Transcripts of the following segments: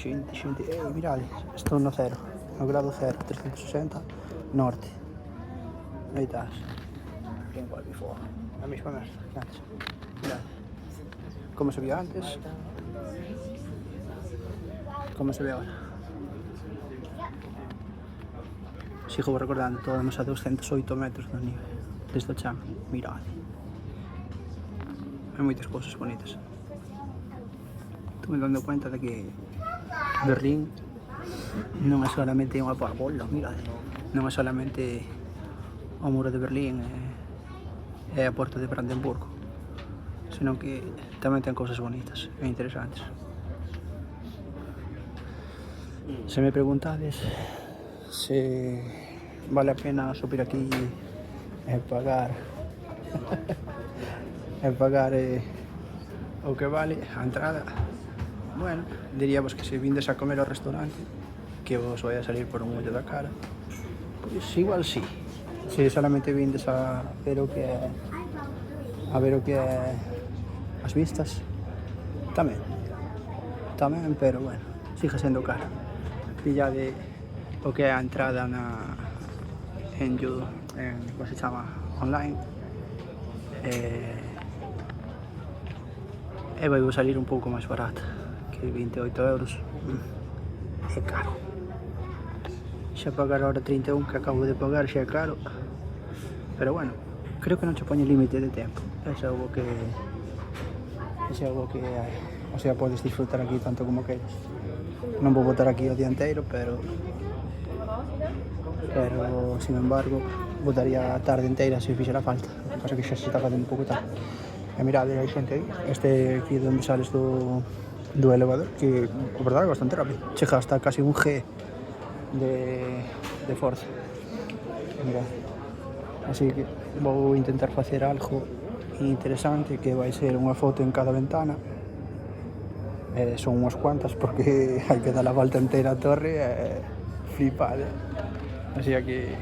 xente, mirade, estou no cero, no grado 0, 360, norte. Aí estás. Quem igual vi fora. A mesma merda que antes. Mirade. Como se via antes. Como se ve ahora. Sigo recordando, estamos a 208 metros do nivel desde o chan. Mirade. Hai moitas cousas bonitas. Estou me dando cuenta de que Berlín non é solamente unha parbola, mirade. Non é solamente o muro de Berlín e a porta de Brandenburgo, senón que tamén ten cousas bonitas e interesantes. Se me preguntades se vale a pena subir aquí e pagar o que vale a entrada, bueno, diríamos que se vindes a comer ao restaurante que vos vai a salir por un ollo da cara, pois igual sí. Se solamente vindes a ver o que é as vistas, tamén, pero bueno, sigue sendo caro. Pillade o que é a entrada en como se chama, online, e vai vos salir un pouco máis barata, que 28 euros. É caro. Xa pagar ahora 31 que acabo de pagar xa é caro, pero bueno, creo que non che poñe límite de tempo. Ese é algo que hai. O sea, podes disfrutar aquí tanto como queiras. Non vou botar aquí o día inteiro, pero sin embargo botaría a tarde inteira se fixera falta. O que pasa que xa se está facendo un pouco tarde. E mirade, hai xente aí. Este aquí onde sales do elevador, que a verdade é bastante rápido. Chega hasta casi un G de forza. Mirade. Así que vou intentar facer algo interesante, que vai ser unha foto en cada ventana. Son unhas cuantas porque hai que dar a volta inteira a torre e flipar, así que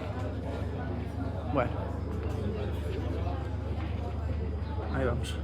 bueno, aí vamos.